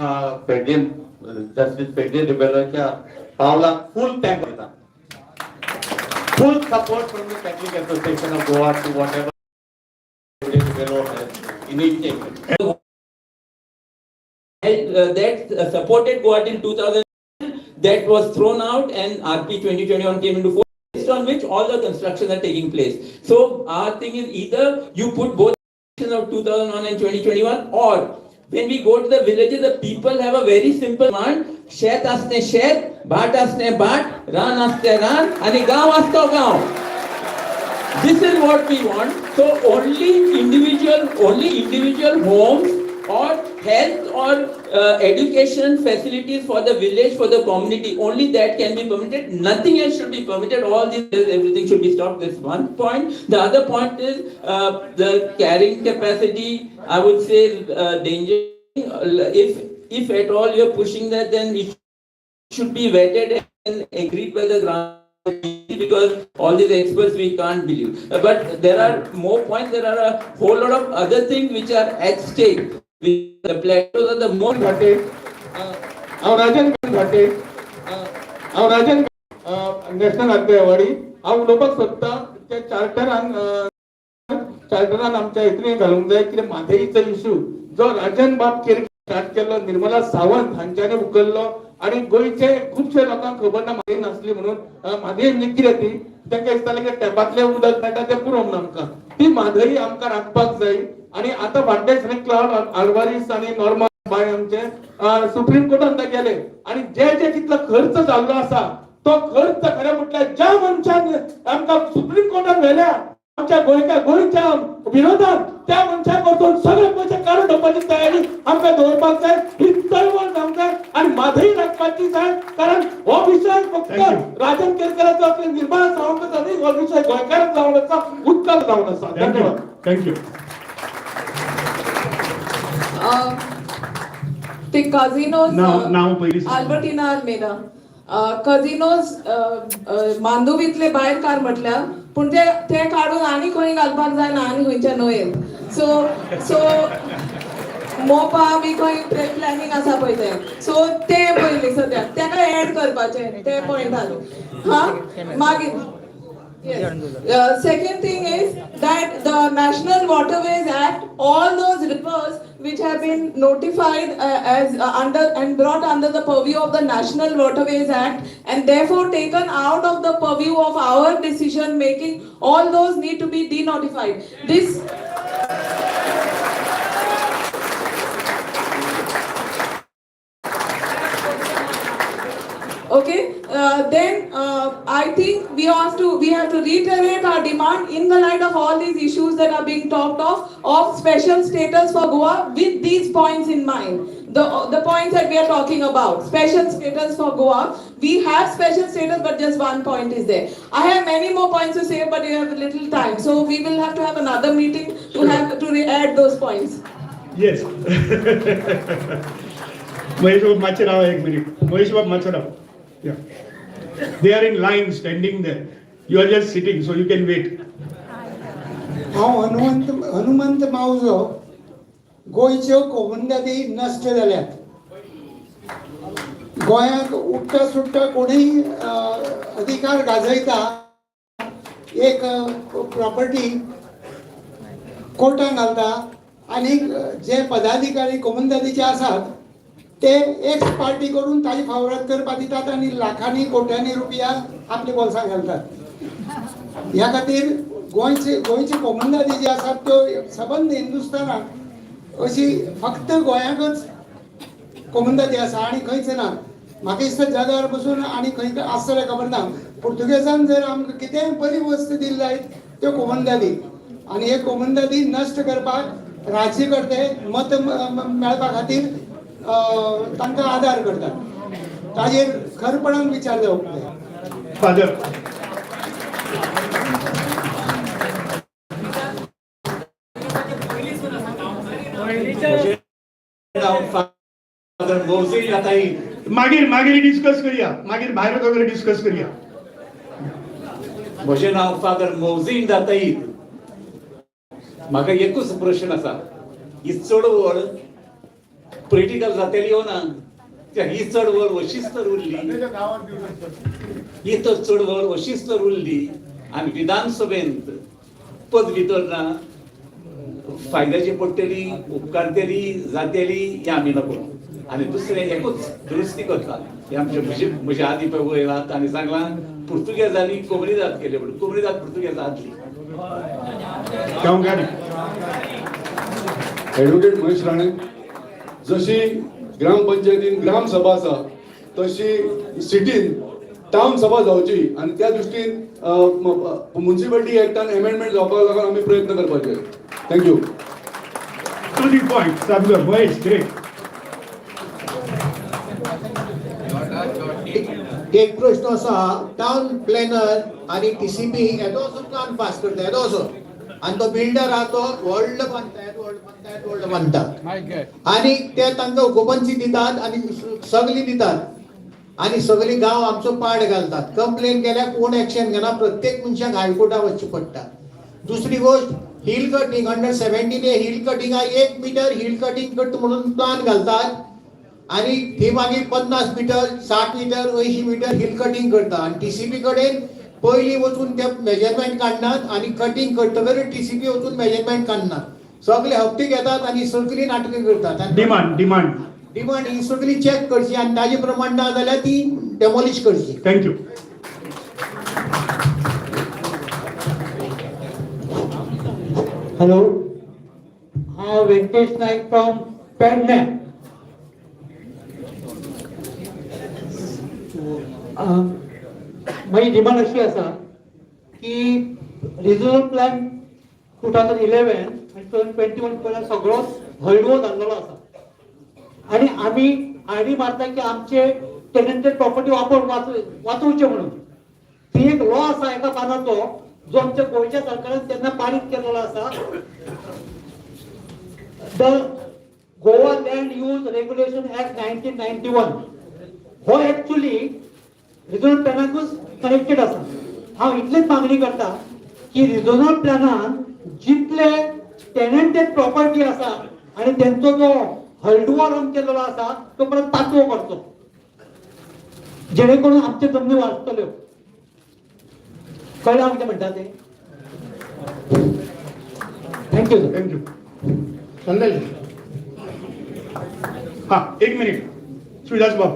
Ferdino Rebello Paula full thank full support from the Catholic Association of Goa to whatever Ferdino Rebello has initiated. That supported Goa till 2000, that was thrown out, and RP 2021 came into force, based on which all the constructions are taking place. So our thing is either you put both of 2001 and 2021, or when we go to the villages, the people have a very simple command: shet asne shet, bhat asne bhat, ran asne ran, and gaon asto gaon. This is what we want. So only individual homes or health or education facilities for the village, for the community, only that can be permitted. Nothing else should be permitted. All this, everything should be stopped. That's one point. The other point is the carrying capacity. I would say danger. If at all you're pushing that, then it should be vetted and agreed by the ground, because all these experts we can't believe. But there are more points. There are a whole lot of other things which are at stake. The plateaus are the more Rajan national अध्यवाडी हांव उलोवपाक सोदता ते चार्टरान आमच्या हितून घालूंक जाय कितें म्हादईचो issue जो राजन बाब केर स्टार्ट केल्लो निर्मला सावंत हांच्यानी उखल्लो आणि गोंयचे खूबशे लोकांक खबर ना म्हादई नासली म्हणून म्हादई म्हणजे कितें ती तांकां दिसतालें की टॅपांतलें उदक मेळटा तें पुरो म्हणून आमकां ती म्हादई आमकां राखपाक जाय. आणि आता वाटेच क्लाउड आल्वारीस आणि नॉर्मल बाय आमचे सुप्रीम कोर्टान गेले आणि जे कितलो खर्च जाल्लो आसा तो खर्च खरें म्हटल्यार ज्या मनशान आमकां सुप्रीम कोर्टान व्हेल्या आमच्या गोंयच्या विरोधात त्या मनशाक वचून सगळे पयशे काडून घेवपाची तयारी आमकां दवरपाक जाय. ही चळवळ जावंक जाय आणि म्हादई राखपाची जाय, कारण हो विषय फक्त राजन केरकराचो असले निर्मला सावंतचो न्ही, हो विषय गोंयकारांक जावन आसा, उत्कल जावन आसा. धन्यवाद. थँक्यू. ते कझिनोज नाव पहिली आल्बर्टिना आल्मेदा कझिनोज मांदोवीतले भायर काड म्हटल्यार पूण ते काडून आनी खंय घालपाक जायना आनी खंयच्या न्हंयेन. सो मोपा बी खंय प्लॅनिंग आसा पळय ते, सो ते पयलीं सद्याक तेका एड करपाचे ते पॉयंटान. मागीर second thing is that the National Waterways Act, all those rivers which have been notified as under and brought under the purview of the National Waterways Act and therefore taken out of the purview of our decision making, all those need to be denotified. This okay, then I think we have to reiterate our demand in the light of all these issues that are being talked of special status for Goa with these points in mind. The points that we are talking about, special status for Goa. We have special status, but just one point is there. I have many more points to say, but we have little time, so we will have to have another meeting to add those points. Yes. Mahesh Babu Macharav, एक minute. Mahesh Babu Macharav. Yeah. They are in line standing there. You are just sitting, so you can wait. Hanumant Mauzo गोंयच्यो कोमुंदरी नश्ट जाल्यात. गोंयाक उठ्ठा सुट्टा कोणीय अधिकार गाजयता एक property कोर्टान घालता आनी जे पदाधिकारी कोमुंदरीचे आसात ते एक्स पार्टी करून ताजी फावरात करपाक दितात आनी लाखांनी कोट्यांनी रुपया आपल्या बोल्सांत घालतात. ह्या खातीर गोंयची कोमुंदरी जी आसात त्यो सबंद हिंदुस्थानाक अशी फक्त गोंयाकच कोमुंदरी आसा आनी खंयच ना. म्हाका दिसता जगार बसून आनी खंय आसतलें खबर ना. पुर्तुगेजान जर आमकां कितेंय बरी वस्त दिली जायत त्यो कोमुंदरी, आनी हे कोमुंदरी नश्ट करपाक राज्यकर्ते मत मेळपा खातीर तांकां आदार करतात. ताजेर खरपणान विचार जावंक जाय. फादर मागीर डिस्कस करूया, मागीर भायर वगैरे डिस्कस करूया. म्हजें नांव फादर मौजीन दाताई. म्हाका एकूच प्रश्न आसा, ही चळवळ पॉलिटिकल जातेली हो ना त्या ही चळवळ अशीच तर उरली ही तर चळवळ अशीच तर उरली आम्ही विधानसभेत पद भितर फायद्याची पडटली उपकारतेली जातेली हे आम्ही नको आणि दुसरे एकूच दुरुस्ती करता हे आमचे म्हजे आदी पळय वयलात आणि सांगला पुर्तुगेजांनी कोमनिदाद केले म्हणून कोमनिदाद पुर्तुगेज आदली ॲडव्होकेट महेश राणे जशी ग्रामपंचायतीन ग्रामसभा आसा तशी सिटीन टाउन सभा जावची आणि त्या दृष्टीन म्युनिसिपालिटी एक्टान अमेंडमेंट जावपाक लागून आमी प्रयत्न करपाचे थँक्यू टू दी पॉइंट साबगर महेश ग्रेट एक प्रश्न असा टाउन प्लॅनर आणि टीसीपी येदो असो प्लान पास करता येदो असो आणि तो बिल्डर आहा तो व्हडलो बांदतात आणि ते तांकां ओकुपन्सी दितात आणि सगळी दितात आणि सगळी गांव आमचो पाड घालतात कंप्लेन केल्यार कोण एक्शन घेना प्रत्येक मनशाक हायकोर्टात वचचें पडटा दुसरी गोष्ट हिल कटिंग अंडर 17 हिल कटिंगा 1 मीटर हिल कटिंग करता म्हणून प्लान घालतात आणि थी मागीर 50 metre 60 metre 80 metre hill cutting करता आणि टीसीपी कडेन पयलीं वचून ते मेजरमेंट काडनात आणि कटिंग करतकर टीसीपी वचून मेजरमेंट काडनात सगळे हप्ते घेतात आणि सगळी नाटकां करतात डिमांड ही सगळी चेक करची आणि ताजे प्रमाण ना जाल्यार ती डेमोलिश करची थँक्यू हॅलो हा व्यंकटेश नाईक फ्रॉम पेडणे माझी डिमांड अशी असा की रिजनल प्लॅन 2011 आणि 2021 पर्यंत सगळो हळडुवो जाल्लो आसा आणि आम्ही आयडी मारता की आमचे टेनंटेड प्रॉपर्टी वाचोवचे म्हणून ती एक लॉ असा एका पानाचो जो आमच्या गोयच्या सरकारान तेन्ना पारीत केलेलो असा the Goa land use regulation act 1991 हो ऍक्च्युली रिजनल प्लॅनाकूच कनेक्टेड असा हांव इतलीच मागणी करता की रिजनल प्लॅनान जितले टेनंटेड प्रॉपर्टी असा आणि त्यांचो जो हळडुवो रन केलेलो असा तो परत पाचवो करचो जेणेकरून आमचे जमनी वाचतल्यो कळ्ळें हांव कितें म्हणटा तें थँक्यू संदेश हा एक मिनिट सुविदास बाब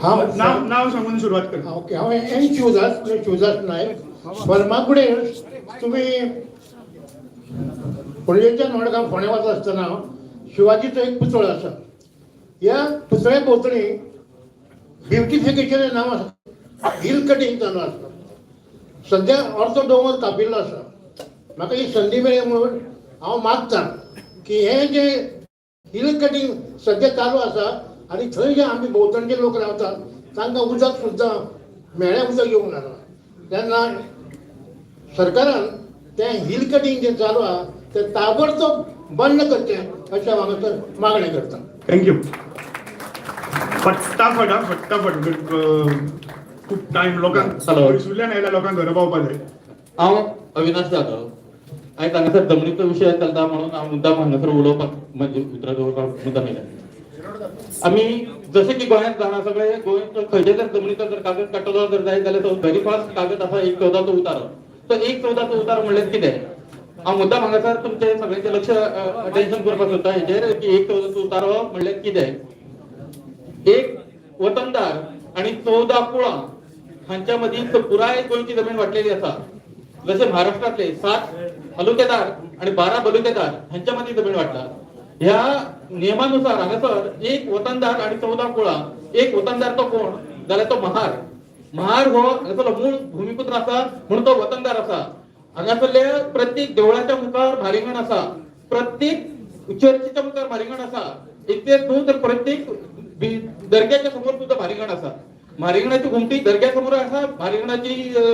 नाव सांगून सुरुवात कर ओके हांव एन चुजास नायक फर्मागुडे तुम्ही पणजेच्या नोडगांव फोंड्या वता आसतना शिवाजीचो एक पुतळो आसा ह्या पुतळ्या भोंवतणी ब्युटिफिकेशन हें नांव आसा हिल कटिंग चालू आसा सद्या अर्दो दोंगर कापिल्लो आसा म्हाका ही संदी मेळ्ळी म्हणून हांव मागतां की हे जे हिल कटिंग सद्या चालू आसा आणि थंय जे आमी भोंवतणचे लोक रावतात तांकां उदक सुद्दां मेळ्ळें उदक येवंक लागला तेन्ना सरकारान तें हिल कटिंग जें चालू आहा तें ताबडतोब बंद करचें अशें हांव हांगासर मागणें करता थँक्यू फटाफट खूप टाइम लोकांक पयसुल्ल्यान आयल्या लोकांक घरा पावपाक जाय हांव अविनाश जाधव आयज हांगासर जमनीचो विशय चलता म्हणून हांव मुद्दाम हांगासर उलोवपाक म्हणजे उतर दवरपाक मुद्दाम येयला आम्ही जसे की गोंयांत जाणा सगळे गोंयचो खंयचे जर जमनीचो जर कागद काडटलो जर जाय जाल्यार तो व्हेरी फास्ट कागद आसा 1/14 उतारो तो 1/14 उतारो म्हणल्यार कितें हांव मुद्दाम हांगासर तुमचे सगळ्यांचे लक्ष अटेन्शन करपाक सोदता हेचेर की 1/14 उतारो म्हणल्यार कितें एक वतनदार आणि 14 कुळां हांच्या मदीं पुराय गोंयची जमीन वाटलेली आसा जसे महाराष्ट्रातले 7 हलुकेदार आणि 12 बलुकेदार हांच्या मदीं जमीन वाटला ह्या नियमानुसार हांगासर एक वतनदार आणि 14 कुळां एक वतनदार तो कोण जाल्यार तो महार हो हांगासरलो मूळ भूमिपुत्र आसा म्हणून तो वतनदार आसा हांगासरले प्रत्येक देवळाच्या मुखार म्हारिंगण आसा प्रत्येक चर्चीच्या मुखार म्हारिंगण आसा इतले न्हू तर प्रत्येक दर्ग्याच्या समोर सुद्धा म्हारिंगण आसा म्हारिंगणाची घुमटी दर्ग्या समोर आसा म्हारिंगणाची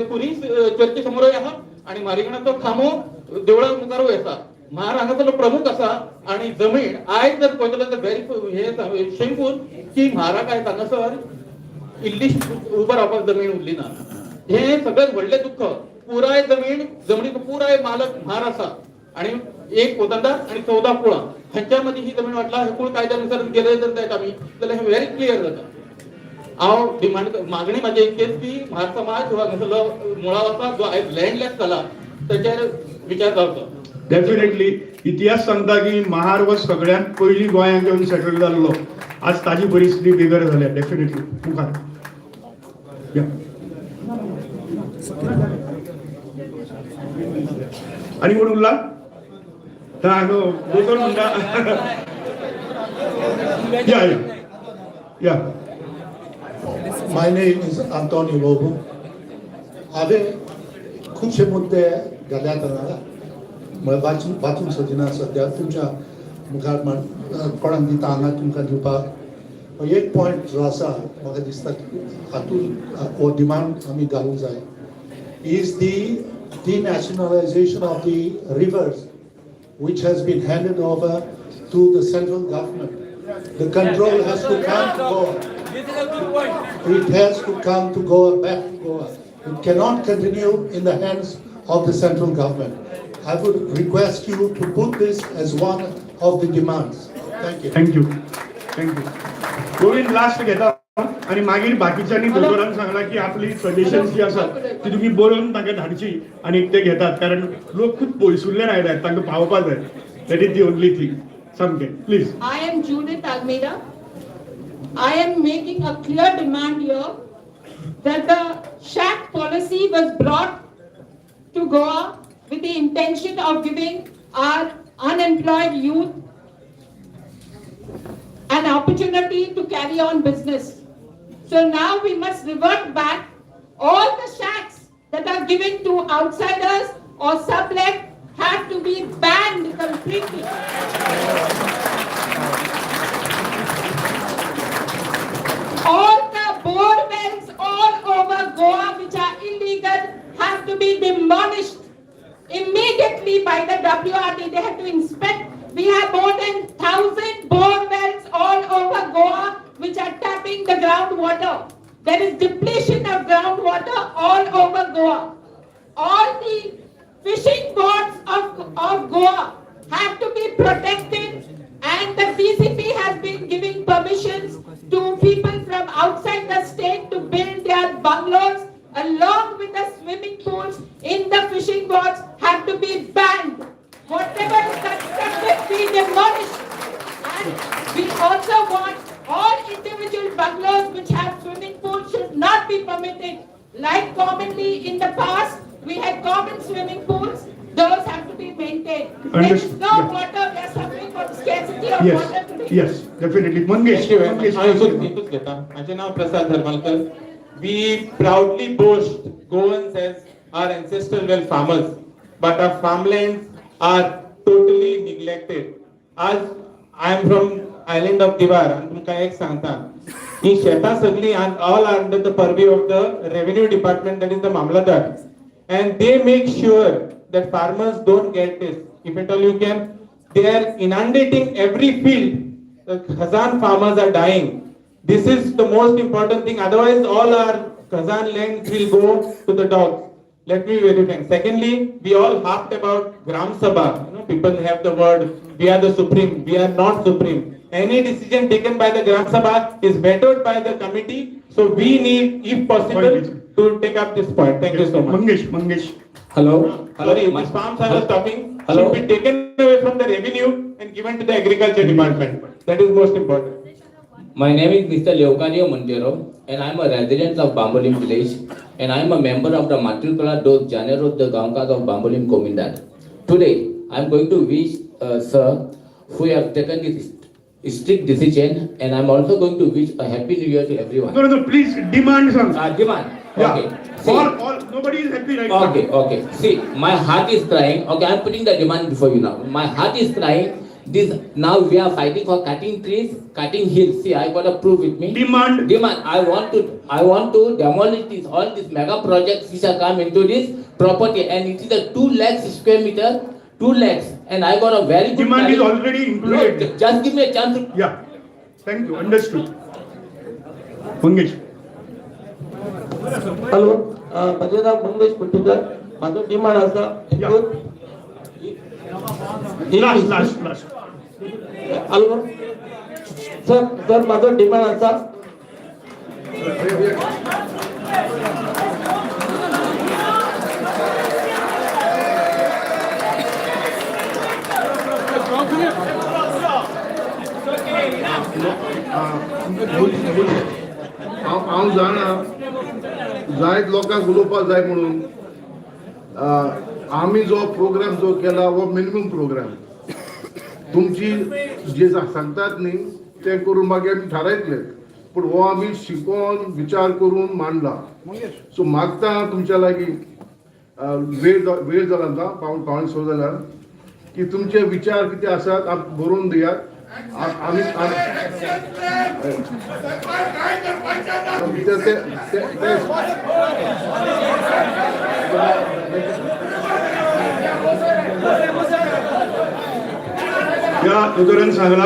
पुरी चर्ची समोरय आसा आणि म्हारिंगणाचो खांबो देवळा मुखारूय आसा म्हार हांगासरलो प्रमुख आसा आणि जमीन आयज जर पळयतलो तर व्हेरी हे शेमफूल की म्हाराक आयज हांगासर इल्ली उबो रावपाक जमीन उरली ना हे सगळ्यात व्हडलें दुःख पुराय जमीनीचो पुराय मालक म्हार आसा आणि एक वतनदार आणि 14 कुळा ह्यांच्यामध्ये ही जमीन वाटला हे कुळ कायद्यानुसार गेले जर जायत आम्ही तर हे व्हेरी क्लिअर जातं हांव डिमांड मागणी माझी इतकेच की महार समाज वा मुळावरचा जो आहे लँडलेस झाला त्याच्यावर विचार करतो. डेफिनेटली इतिहास सांगता की महार हो सगळ्यात पहिली गोंयांत येवन सेटल जाल्लो आज ताजी परिस्थिती बिगर जाल्या डेफिनेटली मुखार या. आणि कोण उरला दोतोर म्हणटा या या या. My name is Antonio Lobo. हांवें खुबशे मुद्दे घाल्यात हांगा वाचून सोदिना सद्या तुमच्या मुखार कोणाक दिता हांगा तुमकां दिवपाक एक पॉयंट जो आसा म्हाका दिसता की हातूंत हो डिमांड आमी घालूंक जाय is the denationalization of the rivers which has been handed over to the central government. The control has to come to Goa. It has to come to Goa, back to Goa. It cannot continue in the hands of the central government. I would request you to put this as one of the demands. Thank you. Thank you thank you. Govind last घेता आणि मागीर बाकीच्यांनी दोतोरान सांगला की आपली suggestions जी आसात ती तुम्ही बरोवन तांकां धाडची आणि ते घेतात कारण लोक खूब पयसुल्ल्यान आयल्यात तांकां पावोवपाक जाय. That is the only thing. सामकें please. I am Judith Almeida. I am making a clear demand here that the shack policy was brought to Goa with the intention of giving our unemployed youth an opportunity to carry on business. So now we must revert back. All the shacks that are given to outsiders or sublet have to be banned completely. All the bore wells all over Goa which are illegal have to be demolished immediately by the WRD. They have to inspect. We have more than 1,000 bore wells all over Goa which are tapping the groundwater. There is depletion of groundwater all over Goa. All the fishing boats of Goa have to be protected, and the DCP has been giving permissions to people from outside the state to build their bungalows along with the swimming pools in the fishing boats have to be banned. Whatever is constructed be demolished. And we also want all individual bungalows which have swimming pools should not be permitted. Like commonly in the past, we had common swimming pools. Those have to be maintained. There is no water. We are suffering from scarcity of water today. Yes, definitely. Mangesh. एकूच घेता. माझे नाव प्रसाद धर्मालकर. We proudly boast Goans as our ancestral well farmers, but our farmlands are totally neglected. As I am from island of Divar, and तुमका एक सांगता ही शेतां सगळी and all are under the purview of the revenue department, that is the Mamladar, and they make sure that farmers don't get this. If at all you can, they are inundating every field. The Khazan farmers are dying. This is the most important thing. Otherwise, all our Khazan lands will go to the dogs. Let me be very frank. Secondly, we all harped about Gram Sabha. People have the word, we are the supreme. We are not supreme. Any decision taken by the Gram Sabha is vetoed by the committee. So we need, if possible, to take up this point. Thank you so much. Mangesh. Hello. Sorry, these farms I was talking Hello. should be taken away from the revenue and given to the agriculture department. That is most important. My name is Mr. Leocadio Montero, and I am a resident of Bambolim village, and I am a member of the Matricula dos Janeros de Gaunkas of Bambolim Comunidad. Today, I am going to wish Sir, who have taken this strict decision, and I am also going to wish a happy new year to everyone. No, please demand something. Demand. Yeah. Okay. See, All, nobody is happy right now. Okay. See, my heart is crying. Okay, I am putting the demand before you now. My heart is crying. Now we are fighting for cutting trees, cutting hills. See, I got a proof with me. Demand. I want to demolish all these mega projects which are come into this property, and it is a 2 lakhs square meter, 2 lakhs, and I got a very good Demand is value. already included. No, just give me a chance to. Yeah. Thank you. Understood. Mangesh. Hello माझे नाव मंगेश कुट्टीकर. माझं demand असा last hello sir माझं demand असा हांव जाणा जायत लोकांक उलोवपाक जाय म्हणून आमी जो प्रोग्राम जो केला हो मिनिमम प्रोग्राम तुमची जे सांगतात न्ही ते करून मागीर आमी थारायतले पूण हो आमी शिकोवन विचार करून मांडला सो मागता तुमच्या लागीं वेळ जाला आतां पावणे 6 जाल्यार की तुमचे विचार कितें आसात बरोवन दियात आमी या दोतोरान सांगला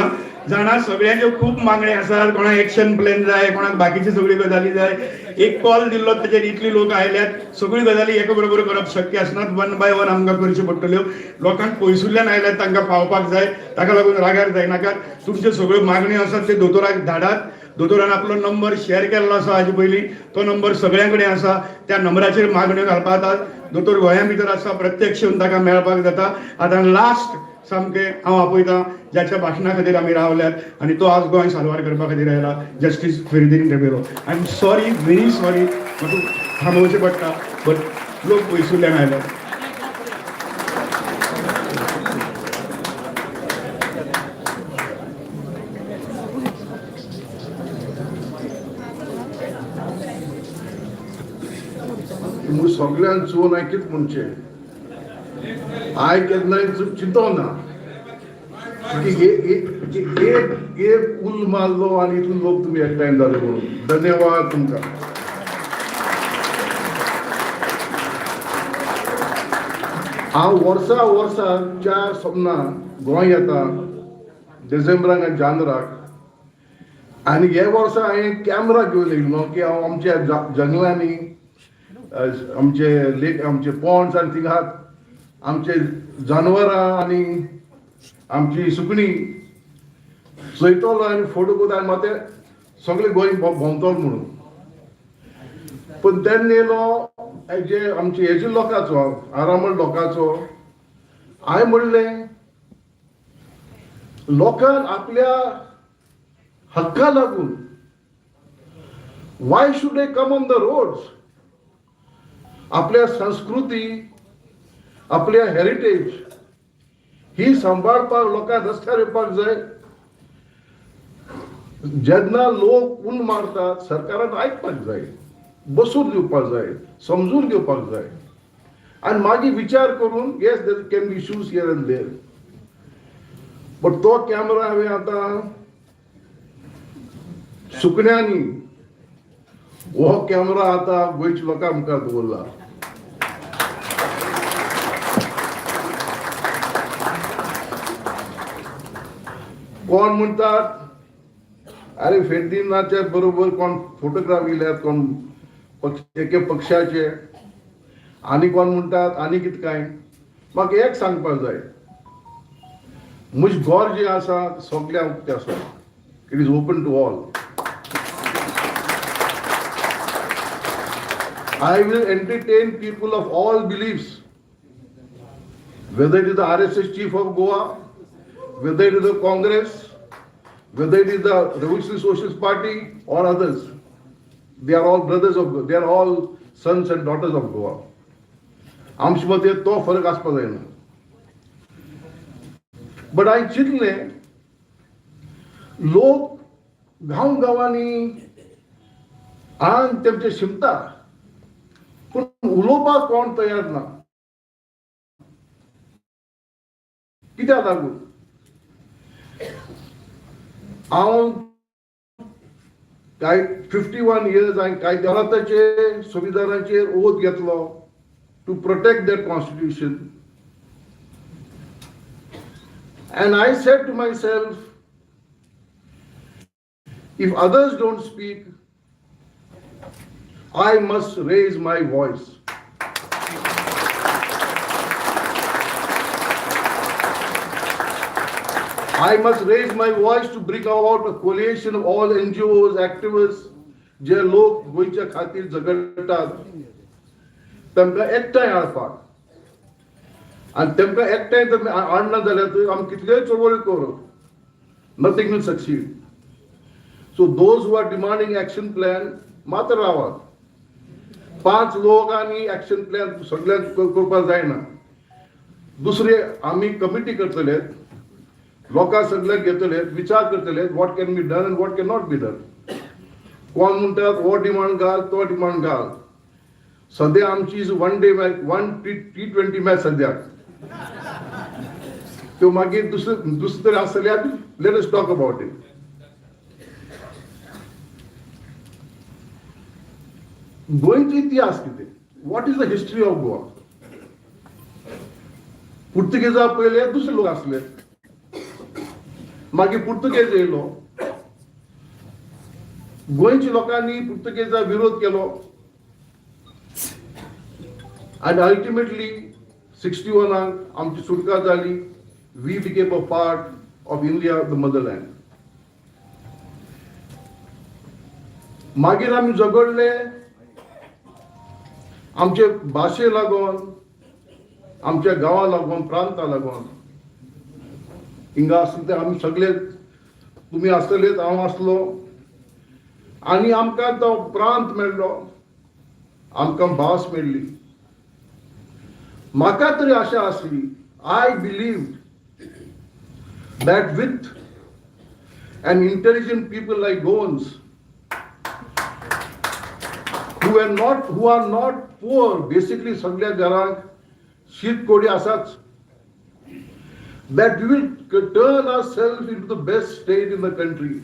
जाणा सगळ्यांच्यो खूब मागणी आसात कोणाक एक्शन प्लॅन जाय कोणाक बाकीची सगळी गजाली जाय एक कॉल दिल्लो ताचेर इतली लोक आयल्यात सगळी गजाली एका बरोबर करप शक्य आसनात वन बाय वन आमकां करच्यो पडटल्यो लोकांक पयसुल्ल्यान आयल्यात तांकां पावपाक जाय ताका लागून रागार जायनाकात तुमच्यो सगळ्यो मागण्यो आसात ते दोतोराक धाडात दोतोरान आपलो नंबर शेअर केल्लो आसा हाजे पयलीं तो नंबर सगळ्यां कडेन आसा त्या नंबराचेर मागण्यो घालपा जातात दोतोर गोंया भितर आसा प्रत्यक्ष येवन ताका मेळपाक जाता आतां लास्ट सामकें हांव आपयतां ज्याच्या भाशणा खातीर आमी रावल्यात आनी तो आज गोंय साल्वार करपा खातीर आयला justice Ferdino Rebello I am sorry very sorry म्हाका थांबोवचें पडटा बट लोक पयसुल्ल्यान आयल्यात सगळ्यांक चोवन हांवें कितें म्हणचें हांवें केन्नाय चिंतोना एक उल मारलो आनी इतलो लोक तुमी एकठांय जाले म्हणून धन्यवाद तुमकां हांव वर्सा चार सपनां गोंय येता डिसेंबराक आनी जानेराक आनी हे वर्सा हांवें कॅमेरा घेवन येयलो की हांव आमच्या जंगलांनी आमचे पॉन्ड्स आनी थिंगात आमचे जानवरां आनी आमची सुकणी चयतलो आनी फोटो कोता आनी मात सगळे गोंय भोंवतलो म्हणून पूण तेन्ना येयलो जे आमचे हेजे लोकांचो आरामड लोकांचो हांवें म्हणलें लोकांक आपल्या हक्का लागून why should they come on the roads आपल्या संस्कृती आपल्या हेरिटेज ही सांबाळपाक लोकांक रस्त्यार येवपाक जाय जेन्ना लोक उल मारतात सरकारान आयकपाक जाय बसून दिवपाक जाय समजून घेवपाक जाय आनी मागीर विचार करून yes there can be issues here and there but तो कॅमेरा हांवें आतां सुकण्यांनी हो कॅमेरा आतां गोंयच्या लोकां मुखार दवरला कोण म्हणतात अरे फेर्दिनाच्या बरोबर कोण फोटोग्राफ इल्यात कोण एके पक्षाचे आनी कोण म्हणटात आनी कितें काय म्हाका एक सांगपाक जाय म्हजें घर जें आसा सगळ्यांक उक्तें आसा it is open to all I will entertain people of all beliefs, whether it is the RSS chief of Goa, whether it is the Congress, whether it is the Revolutionary Socialist Party or others. They are all brothers of Goa. They are all sons and daughters of Goa. आमचे मते तो फरक आसपाक जायना. But हांवें चिंतलें लोक गांवांनी आंग तेमचे शिमता पूण उलोवपाक कोण तयार ना कित्याक लागून हांव काय 51 years हांवें काय भारताचे संविधानाचेर ओथ घेतलो to protect that constitution and I said to myself, if others don't speak, I must raise my voice. I must raise my voice to bring about a coalition of all NGOs, activists, जे लोक गोयच्या खातीर झगडटात तांकां एकठांय हाडपाक आनी तांकां एकठांय जर हाडना जाल्यार आमी कितलेय चळवळी करूं, nothing will succeed. So those who are demanding action plan, मात्र रावात. 5 लोकांनी action plan सगळ्यांक करपाक जायना. दुसरे आमी कमिटी करतले, लोकां सगळ्यांक घेतले, विचार करतले, what can be done and what cannot be done. कोण म्हणटात हो डिमांड घाल, तो डिमांड घाल. सध्या आमची one day match, one T20 match सद्याक. तो मागीर दुसरे आसल्यार let us talk about it. गोंयचो इतिहास कितें? What is the history of Goa? पुर्तुगेजा पयले दुसरे लोक आसले, मागीर पुर्तुगेज येयलो, गोंयच्या लोकांनी पुर्तुगेजा विरोध केलो आनी अल्टिमेटली 61 आमची सुटका जाली. We became a part of India, the motherland. मागीर आमी झगडले आमचे भाशे लागून, आमच्या गांवा लागून, प्रांता लागून. हिंगा आसले आमी सगळे, तुमी आसतलेच, हांव आसलो, आनी आमकां तो प्रांत मेळ्ळो, आमकां भास मेळ्ळी. म्हाका तरी आशा आसली, I believed that with an intelligent people like Goans, who are not poor, basically सगळ्या घरांक शीत कोडी आसाच, that we will turn ourselves into the best state in the country,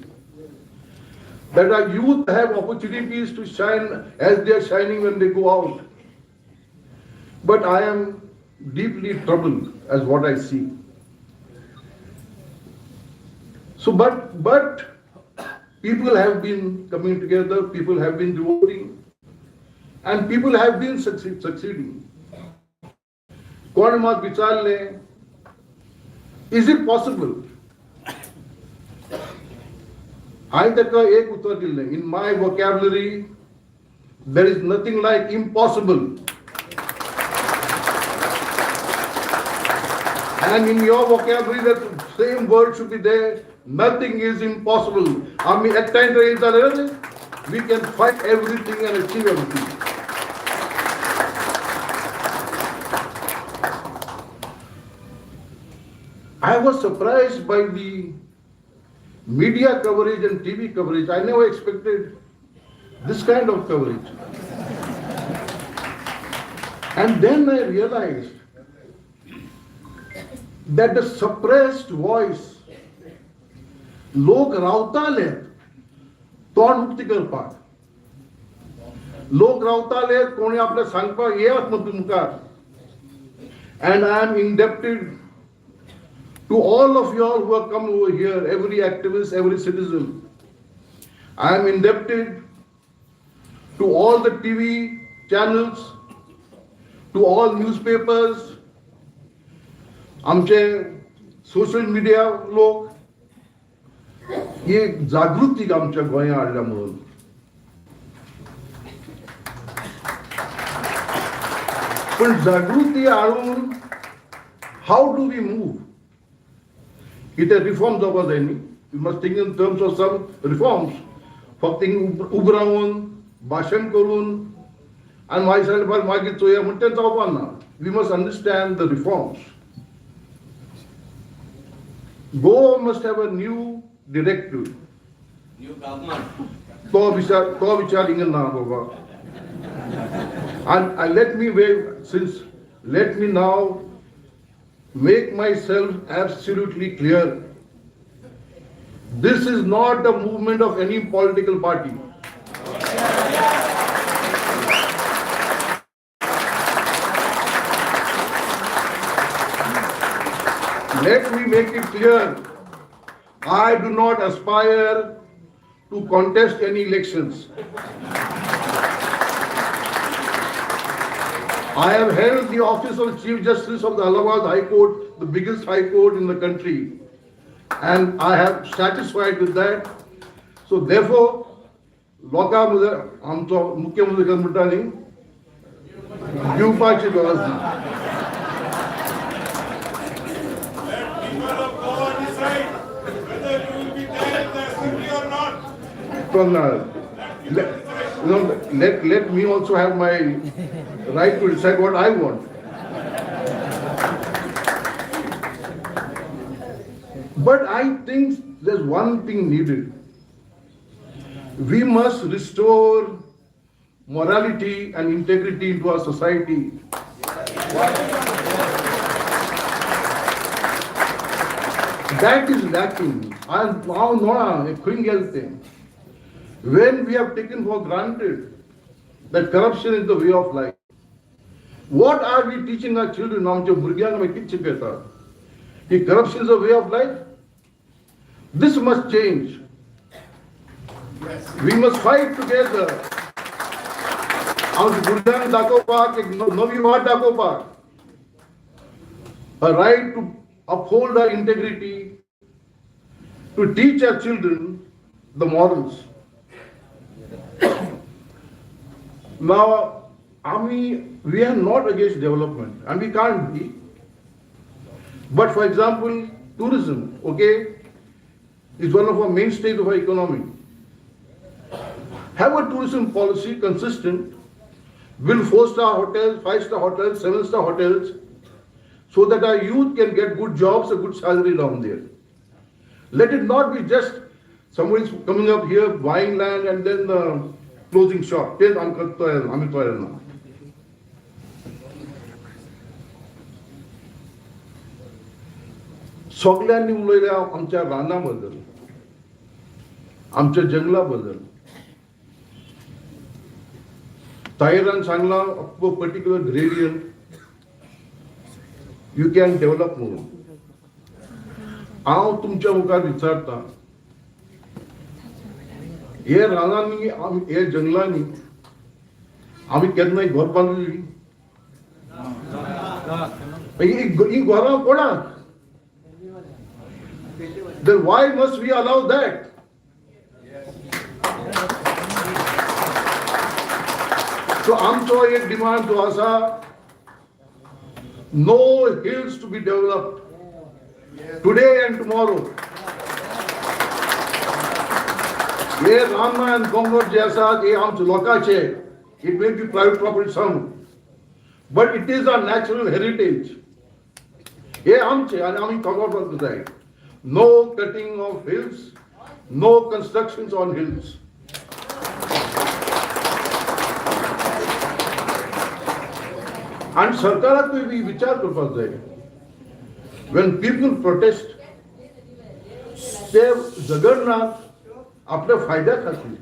that our youth have opportunities to shine as they are shining when they go out. But I am deeply troubled as what I see. So, but people have been coming together, people have been voting, and people have been succeeding. कोण मात विचारले, is it possible? हांवें ताका एक उत्तर दिल्लें, in my vocabulary there is nothing like impossible. And in your vocabulary, that same word should be there. Nothing is impossible. We can fight everything and achieve everything. I was surprised by the media coverage and TV coverage. I never expected this kind of coverage. And then I realized that the suppressed voice, लोक रावताले तोंड उक्ती करपाक, लोक रावताले कोणी आपल्याक सांगपाक येयात न्हू तुमकां. And I am indebted to all of you all who have come over here, every activist, every citizen. I am indebted to all the TV channels, to all newspapers, आमचे सोशल मीडिया लोक, ही जागृती आमच्या गोंया हाडल्या म्हणून. पण जागृती हाडून हाऊ डू वी मूव? कितें रिफॉर्म जावपाक जाय न्ही. You must think in terms of some reforms. फक्त उब रावन भाशण करून आनी मागीर चोया म्हण तें जावपाक ना. We must understand the reforms. Goa must have a new directive. New government. तो विचार इंग ना बाबा. And let me now make myself absolutely clear. This is not the movement of any political party. Let me make it clear, I do not aspire to contest any elections. I have held the office of Chief Justice of the Allahabad High Court, the biggest high court in the country, and I have satisfied with that. So therefore, लोकां आमचो मुख्यमंत्री म्हणटा न्ही दिवपाची गरज ना. Let me also have my right to decide what I want. But I think there's one thing needed. We must restore morality and integrity into our society. That is lacking. And now, when we have taken for granted that corruption is the way of life, what are we teaching our children? Corruption is a way of life. This must change. We must fight together. A right to uphold our integrity, to teach our children the morals. Now, we are not against development, and we can't be. But for example, tourism, okay, is one of our mainstays of our economy. Have a tourism policy consistent, build 4-star hotels, 5-star hotels, 7-star hotels, so that our youth can get good jobs, a good salary down there. Let it not be just somebody's coming up here, buying land and then closing shop. सगळ्यांनी उलयल्या आमच्या राना बद्दल, आमच्या जंगला बद्दल. ताहिरान सांगला particular gradient you can develop म्हणून. हांव तुमच्या मुखार विचारता, हे रानांनी हे जंगलांनी आमी केन्नाय घर बांदलेली? ही घरां कोणाक? Then why must we allow that? So आमचो एक डिमांड जो आसा, no hills to be developed today and tomorrow. Hey Rama and Congo जे आसा हे आमचे लोकांचे. It may be private property some, but it is our natural heritage. हे आमचे आणि आमी conserve जाय. No cutting of hills, no constructions on hills. And सरकाराक विचार करपाक जाय. When people protest, ते झगडनात आपल्या फायद्या खातीर.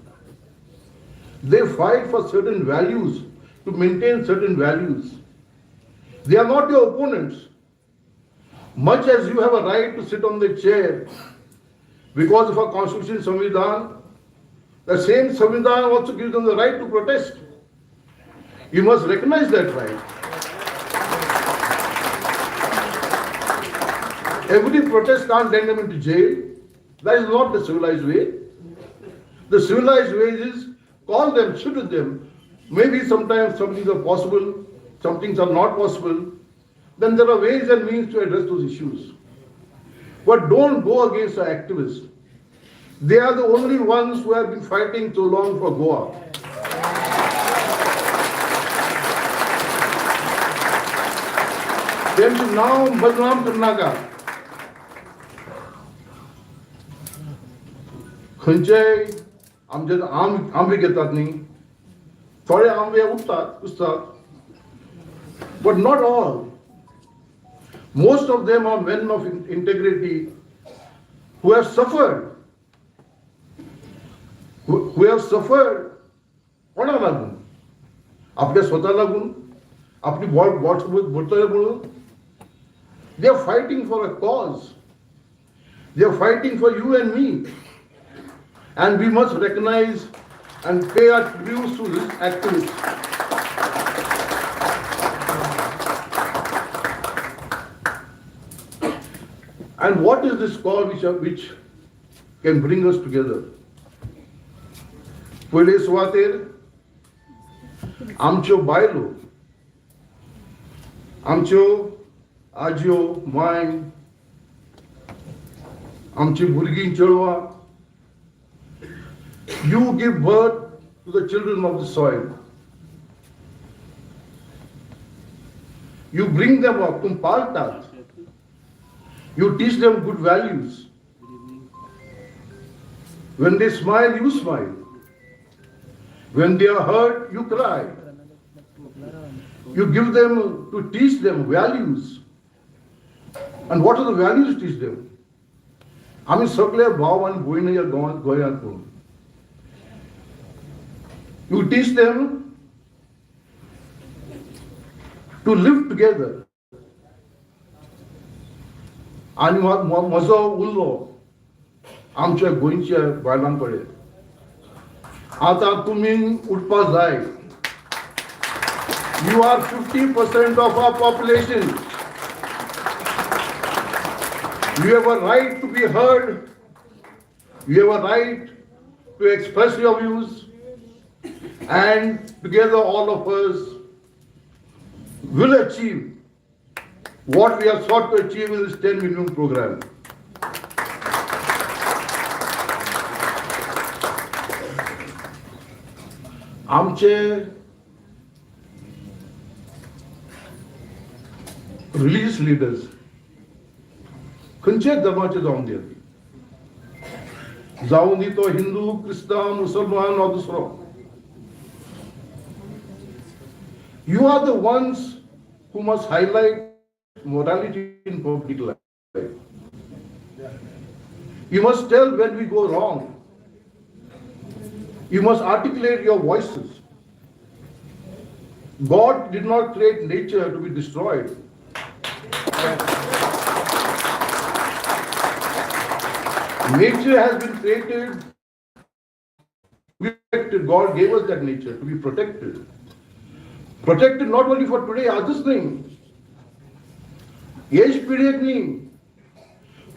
They fight for certain values, to maintain certain values. They are not your opponents. Much as you have a right to sit on the chair because of our constitution Samvidhan, the same Samvidhan also gives them the right to protest. You must recognize that right. Every protest can't send them into jail. That is not the civilized way. The civilized way is call them, sit with them. Maybe sometimes some things are possible, some things are not possible. Then there are ways and means to address those issues. But don't go against the activists. They are the only ones who have been fighting so long for Goa. त्यांचे नाव बदनाम करनाका. खंयचेय आमचे आंबे घेतात न्ही, थोडे आंबे उठतात, but not all. Most of them are men of integrity who have suffered. Who have suffered. कोणा लागून? आपल्या स्वतः लागून, आपली बोलतले म्हणून. They are fighting for a cause. They are fighting for you and me. And we must recognize and pay our tributes to these activists. And what is this call which can bring us together? पहिले सुवातेर आमच्यो बायलो, आमच्यो आज्यो, my, आमची भुरगीं चेडवां, you give birth to the children of the soil. You bring them up, tum paltat. You teach them good values. When they smile, you smile. When they are hurt, you cry. You give them, to teach them values. And what are the values to teach them? आम्ही सगळे भाव आणि भयणी या गोंयांत. You teach them to live together. आणि म्हजो उल्लो आमच्या गोंयच्या बायलां कडेन. आता तुम्ही उठपाक जाय. You are 50% of our population. You have a right to be heard. You have a right to express your views. And together all of us will achieve what we have sought to achieve in this 10 million program. आमचे religious leaders खंयच्याच धर्माचे जावन दियात, जावन दी तो हिंदू, क्रिस्तांव, मुसलमान वा दुसरो. You are the ones who must highlight morality in public life. You must tell when we go wrong. You must articulate your voices. God did not create nature to be destroyed. Nature has been created to be protected. God gave us that nature to be protected. Protected not only for today, आजच नाही, येच पिढयेक न्ही,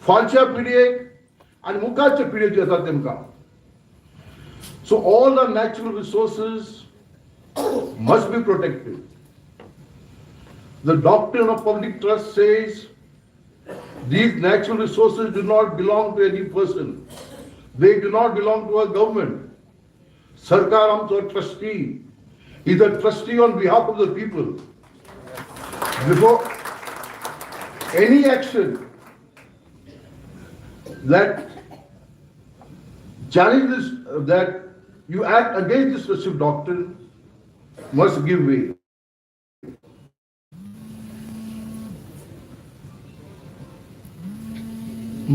फालच्या पिढयेक आणि मुखारच्या पिढयेक जे आसात तेमकां. So all our natural resources must be protected. The doctrine of public trust says these natural resources do not belong to any person. They do not belong to a government. Sarkar amcho trustee is a trustee on behalf of the people. Before any action that challenges, that you act against this specific doctrine, must give way.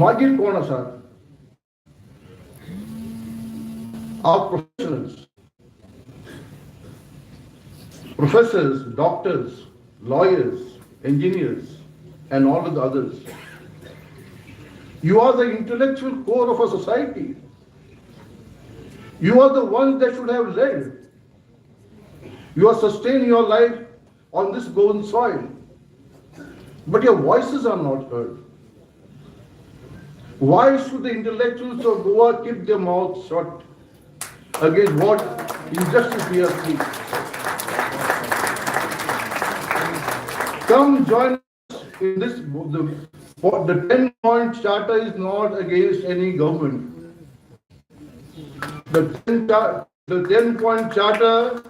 मागीर कोण आसात? Our professors, doctors, lawyers, engineers, and all of the others. You are the intellectual core of a society. You are the ones that should have led. You are sustaining your life on this golden soil. But your voices are not heard. Why should the intellectuals of Goa keep their mouths shut against what injustice we are seeing? Come join us in this. The 10-point charter is not against any government. The 10-point charter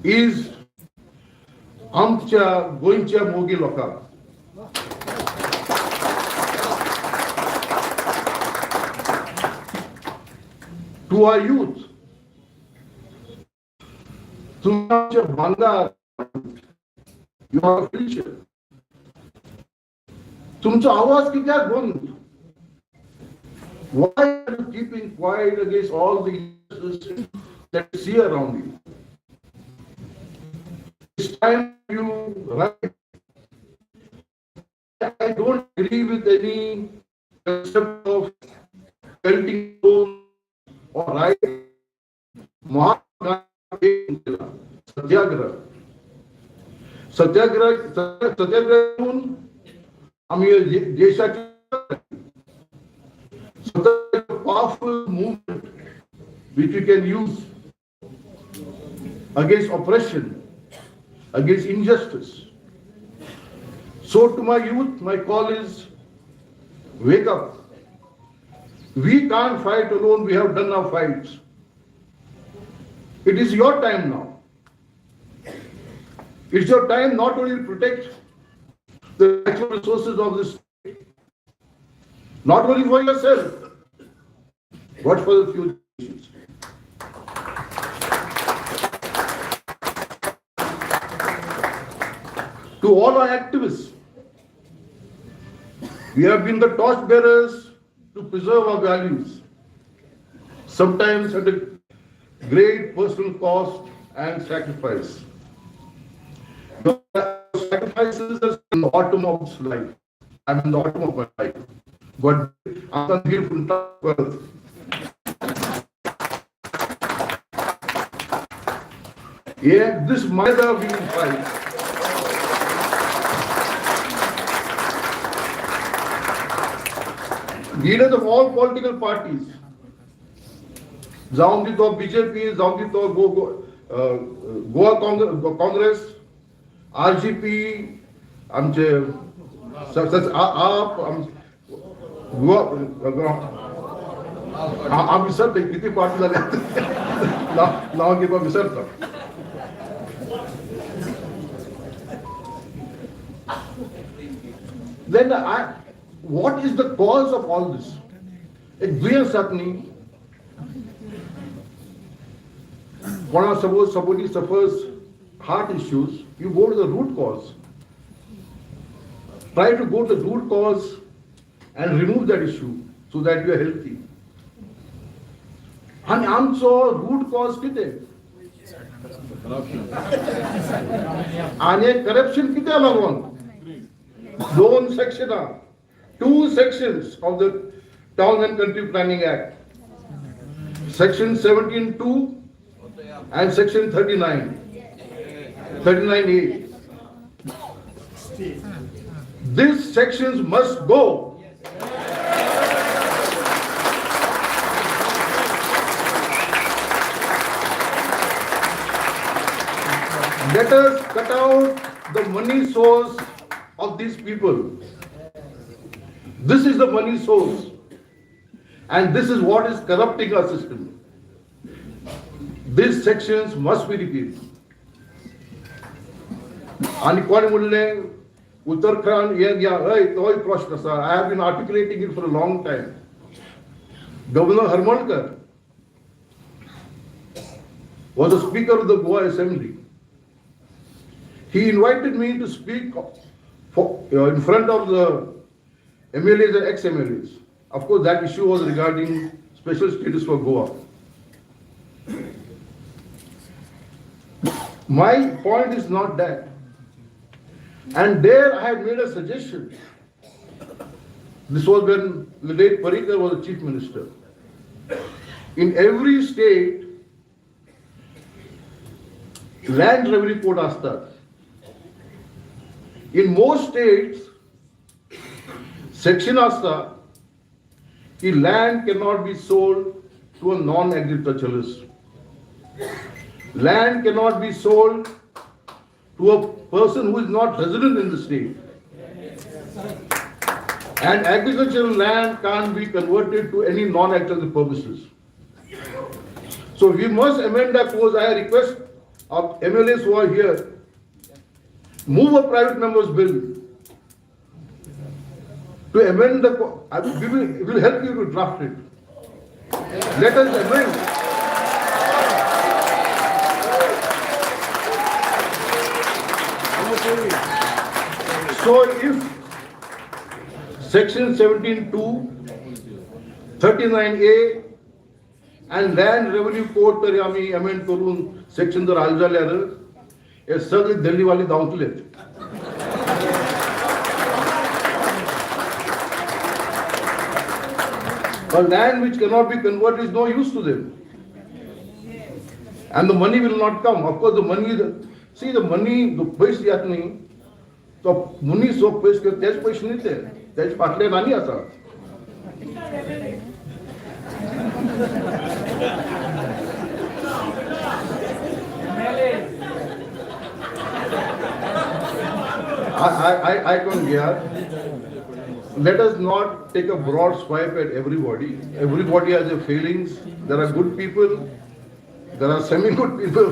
is आमच्या गोंयच्या मोगी लोकांक. To our youth, तुमचे भांगार, you are a future. तुमचो आवाज कित्याक बंद? Why are you keeping quiet against all the injustices that you see around you? It's time you write. I don't agree with any concept of pelting stones or right. Mahatma Gandhi सत्याग्रह आम्ही देशाची powerful movement which we can use against oppression, against injustice. So to my youth, my call is, wake up. We can't fight alone, we have done our fights. It is your time now. It's your time not only to protect the natural resources of this state, not only for yourself, but for the future generations. To all our activists, we have been the torch bearers to preserve our values, sometimes at a great personal cost and sacrifice. The sacrifices are in the autumn of this life. I'm in the autumn of my life. But I'm here from birth. Yeah, this Maida we will fight. Leaders of all political parties, जाऊन दी तो BJP, जाऊन दी तो Goa Congress, RGP, आमचे आप आम्ही विसरते किती party झाल्या नाव किंवा विसरतो. Then what is the cause of all this? When somebody suffers heart issues, you go to the root cause. Try to go to the root cause and remove that issue so that you are healthy. And आमचो root cause कितें? आणि corruption कितें लागून? Two sections of the Town and Country Planning Act. Section 17(2) and Section 39(a). These sections must go. Let us cut out the money source of these people. This is the money source, and this is what is corrupting our system. These sections must be repealed. आणि कोण म्हणले उत्तराखंड तोय प्रश्न आसा. I have been articulating it for a long time. Governor Harmankar was the Speaker of the Goa Assembly. He invited me to speak in front of the MLAs and ex-MLAs. Of course, that issue was regarding special status for Goa. My point is not that. And there I had made a suggestion. This was when the late Parikar was the Chief Minister. In every state, land revenue code astar. In most states, section asta, the land cannot be sold to a non-agriculturalist. Land cannot be sold to a person who is not resident in the state. And agricultural land can't be converted to any non-agricultural purposes. So we must amend that clause. I request of MLAs who are here, move a private member's bill to amend the. We will help you to draft it. Let us amend. So if section 17(2), 39(a) and land revenue code तरी आम्ही amend करून section जर आल जाल्यार हे सगळे दिल्लीवाले धांवतलेत. A land which cannot be converted is no use to them. And the money will not come. Of course, the money, the money, the पैसे येत नाही. तो मनीस जो पयस करता तेच पयशे न्ही तेच फाटल्यान आनी आसा. I can hear. Let us not take a broad swipe at everybody. Everybody has their failings. There are good people. There are semi-good people.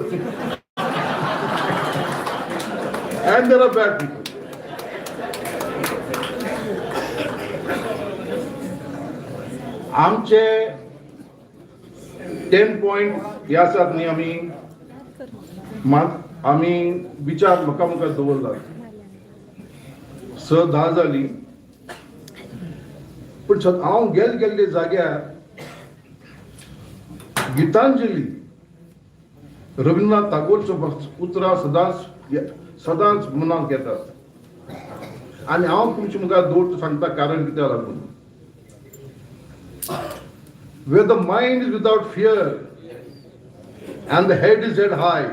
And there are bad people. आमचे 10 पॉइंट ह्या आसात न्ही आमी विचार मुखार दवरला. 6-10 जाली पण हांव गेल्ले जाग्यार गितांजली रवींद्रनाथ टागोरचो उतरां सदांच मनांत येतात आनी हांव तुमचे मुखार दवरता सांगता कारण कित्याक लागून. Where the mind is without fear and the head is held high,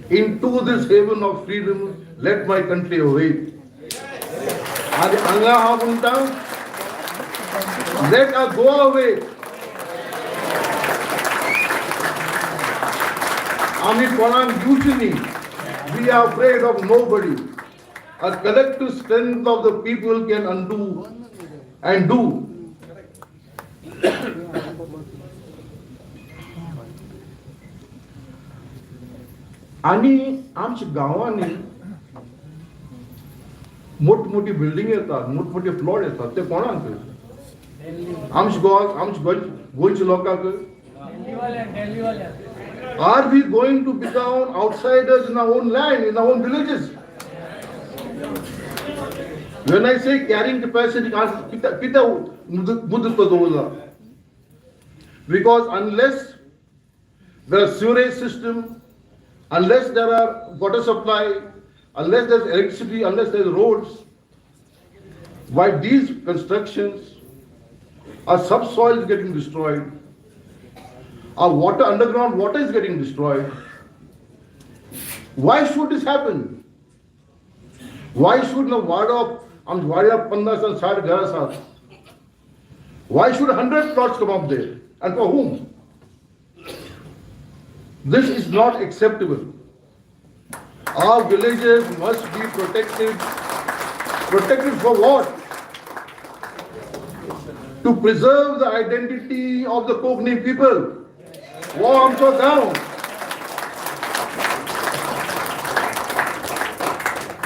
into this haven of freedom let my country await. And anga hamunta, let us go away. Ami konan usually we are afraid of nobody. A collective strength of the people can undo and do. आणि आमच्या गावांनी मोठमोठी building येतात, मोठमोठे plot येतात, ते कोणाक? आमच्या गोंयच्या लोकांक. Are we going to become outsiders in our own land, in our own villages? When I say carrying capacity, because unless there is sewerage system, unless there are water supply, unless there is electricity, unless there is roads, why these constructions, our subsoil is getting destroyed, our water, underground water is getting destroyed. Why should this happen? Why should the water of 50 and 60 घरां आसात? Why should 100 plots come up there? And for whom? This is not acceptable. Our villages must be protected. Protected for what? To preserve the identity of the Kokni people. Wo amcho gaon.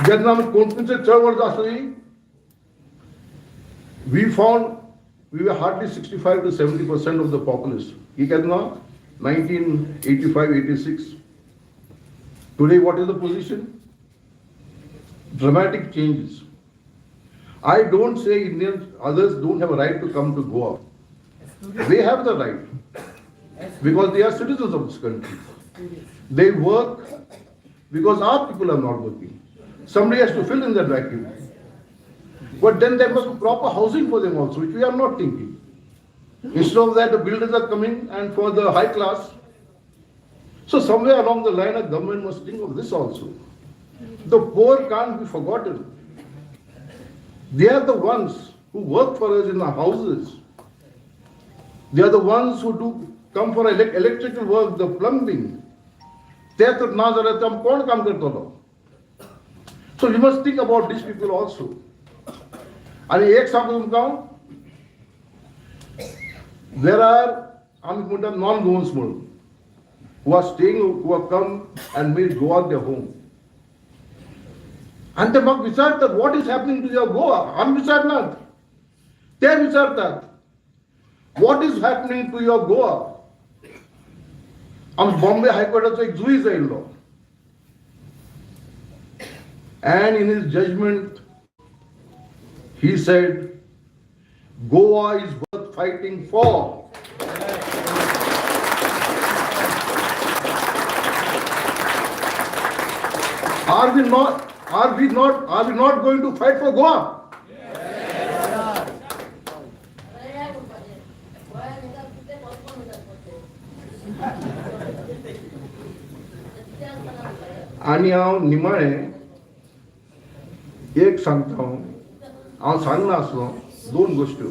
जेन्ना आमी कोंकणीचे चळवळ जातली, we found we were hardly 65 to 70% of the populace. He केन्ना 1985-86. Today, what is the position? Dramatic changes. I don't say Indians, others don't have a right to come to Goa. They have the right because they are citizens of this country. They work because our people are not working. Somebody has to fill in that vacuum. But then there must be proper housing for them also, which we are not thinking. Instead of that, the builders are coming and for the high class. So somewhere along the line, a government must think of this also. The poor can't be forgotten. They are the ones who work for us in our houses. They are the ones who come for electrical work, the plumbing. So we must think about these people also. And एक सांगतो तुमकां, there are non-Goans who are staying, who have come and made Goa their home. And they म्हाका विचारतात, what is happening to your Goa? आमी विचारनात, ते विचारतात, what is happening to your Goa? आमी बॉम्बे हायकोर्टाचो एक जुईज आयिल्लो. And in his judgment, he said, Goa is worth fighting for. Are we not going to fight for Goa? आणि हांव निमाणें एक सांगता हांव सांगना आसलो 2 गोश्ट्यो.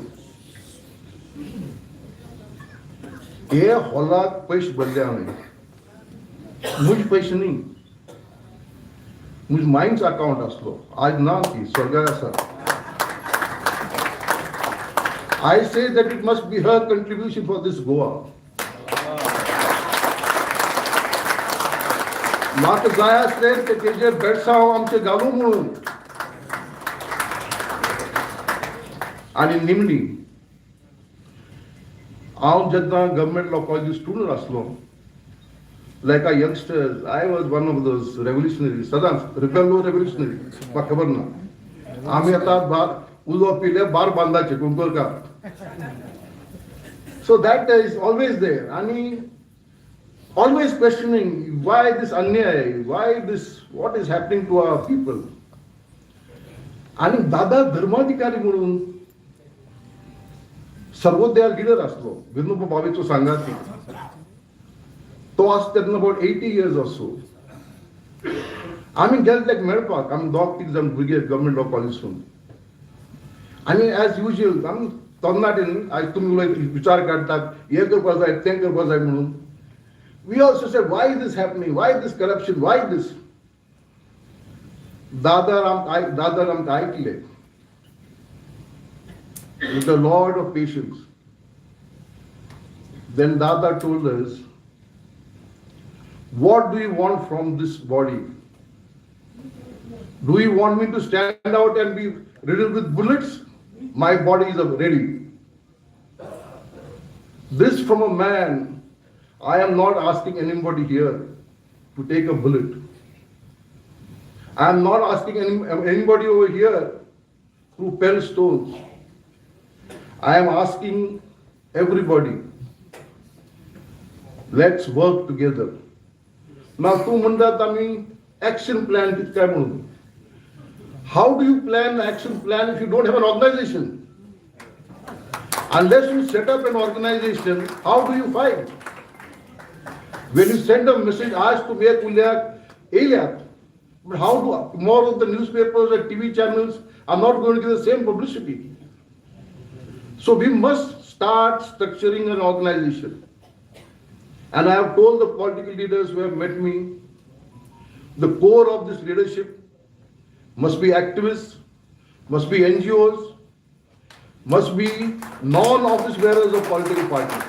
हे हॉलाक पयशे भरले हांवें, म्हजे पयशे न्ही, म्हजे मायन्स अकाउंट आसलो, आज ना ती स्वर्गार आसा. I say that it must be her contribution for this Goa. म्हाका जाय आसलें ते तेजे बेडसांव आमचे घालूं म्हणून. आनी निमणी हांव जेन्ना गव्हर्मेंट लॉ कॉलेज स्टुडंट आसलो, like a youngsters, I was one of those revolutionaries, सदांच रिबेलो रेव्होल्युशनरी, म्हाका खबर ना. आमी आतां उलो पिले बार बांदाचे Kunkalkar. So that is always there, and always questioning why this अन्याय, why this, what is happening to our people. आणि दादा धर्माधिकारी म्हणून सर्वोदय लिडर आसलो, विनोबा भावेचो सांगाती. तो आसा तेन्ना अबाउट 80 years or so. आमी गेले ताका मेळपाक, आमी 2-3 जाण भुरगे गव्हर्मेंट लॉ कॉलेजीसून. आनी एज युजल आमी तरणाटीन आज तुमी विचार काडटात, हें करपाक जाय तें करपाक जाय म्हणून. We also said why this happening, why this corruption, why this. दादर आमकां आयकले. With a lot of patience. Then Dada told us, what do you want from this body? Do you want me to stand out and be riddled with bullets? My body is ready. This from a man. I am not asking anybody here to take a bullet. I am not asking anybody over here to pell stones. I am asking everybody, let's work together. Now, तू म्हणतात आम्ही action plan किती काय म्हणून. How do you plan an action plan if you don't have an organization? Unless you set up an organization, how do you fight? When you send a message, ask to make Eliat, but how do tomorrow the newspapers and TV channels are not going to give the same publicity? So we must start structuring an organization. And I have told the political leaders who have met me, the core of this leadership must be activists, must be NGOs, must be non-office bearers of political parties.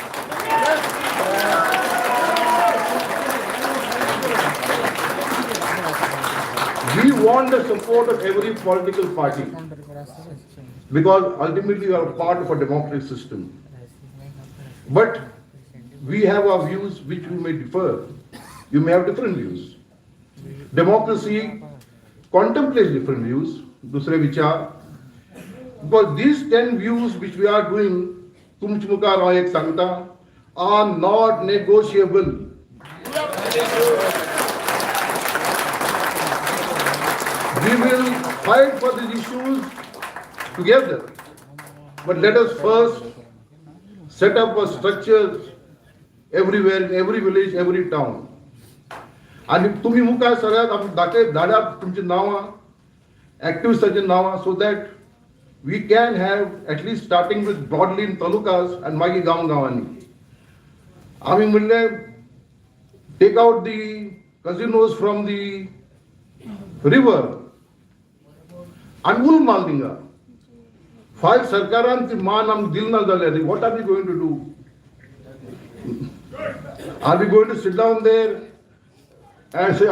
We want the support of every political party because ultimately we are a part of a democratic system. But we have our views which we may differ. You may have different views. Democracy contemplates different views, dusre vichar. Because these 10 views which we are doing, tumchmukar ek sangta, are not negotiable. We will fight for these issues together. But let us first set up a structures everywhere, in every village, every town. आणि तुम्ही मुखार सगळ्यात धाडात तुमची नावां, activists नावां, so that we can have at least starting with broadly in talukas and मागीर गांवांनी. आम्ही म्हणले take out the casinos from the river and उल माल दिंगा. फायज सरकारान ती मान आमकां दिल ना जाल्यार what are we going to do? Are we going to sit down there and say,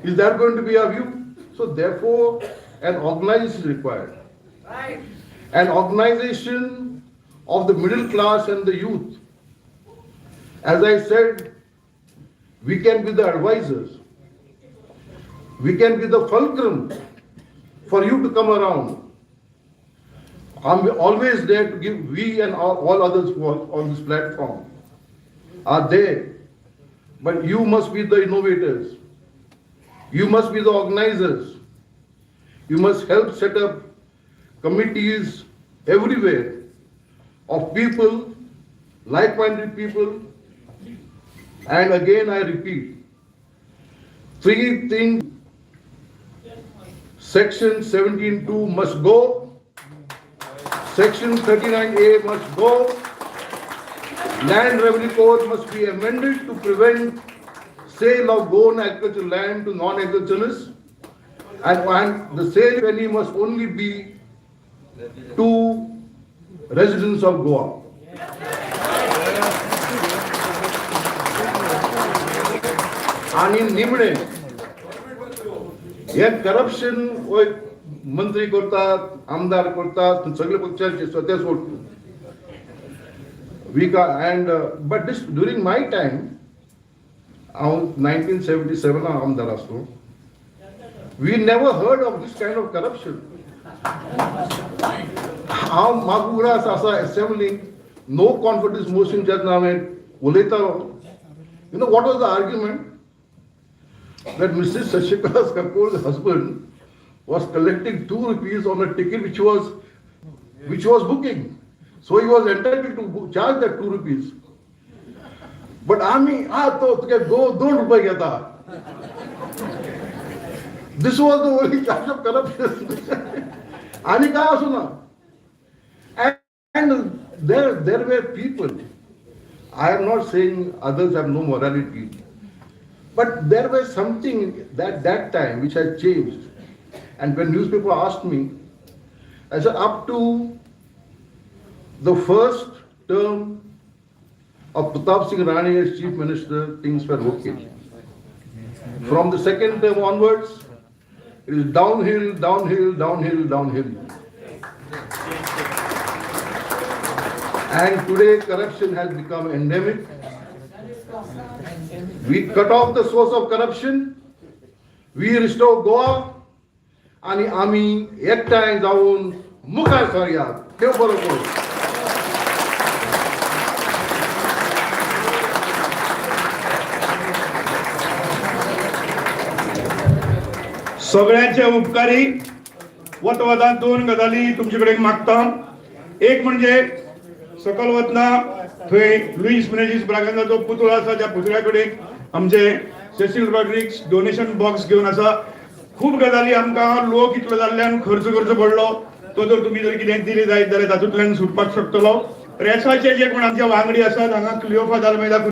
is that going to be our view? So therefore, an organization is required. Right. An organization of the middle class and the youth. As I said, we can be the advisors. We can be the fulcrum for you to come around. I'm always there to give, we and all others who are on this platform are there. But you must be the innovators. You must be the organizers. You must help set up committees everywhere of people, like-minded people. And again I repeat, 3 things Section 17(2) must go. Section 39A must go. Land Revenue Code must be amended to prevent sale of own agricultural land to non-agriculturalists, and the sale, if any, must only be to residents of Goa. आणि निमणे हे corruption मंत्री करतात, आमदार करतात, सगळे पक्षाचे स्वतः सोडतो. But this during my time, 1977 आमदार असतो, we never heard of this kind of corruption. हांव म्हाका असा assembling no confidence motion जेन्ना हांवें उलयतालो, you know what was the argument? That Mrs. Shashikala Kapoor's husband was collecting 2 rupees on a ticket which was booking. So he was entitled to charge that 2 rupees. But आम्ही तो तुगे 2 रुपये घेता. This was the only charge of corruption. आणि काय असो ना. And there were people. I am not saying others have no morality. But there was something that time which had changed. And when newspaper asked me, I said up to the first term of Pratap Singh Rane as Chief Minister, things were okay. From the second term onwards, it is downhill, downhill, downhill, downhill. And today corruption has become endemic. We cut off the source of corruption. We restore Goa. आणि आम्ही एकठांय जाऊन मुखार सरूया. देव बरो करूं. सगळ्यांचे उपकारी वता 2 गजाली तुमचे कडेन मागता. एक म्हणजे सकल वतना थंय लुईस मिनेझीस ब्रागांजाचो पुतळो आसा, त्या पुतळ्या कडेन आमचे सेसिल रॉड्रिग्स डोनेशन बॉक्स घेवन आसा. खूब गजाली आमकां लोक इतलो जाल्ल्यान खर्च करचो पडलो. तो जर तुमी जर कितें दिली जायत जाल्यार तातूंतल्यान सुटपाक शकतलो. रेसाचे जे कोण आमचे वांगडी आसात हांगा क्लिओफा दालमेदा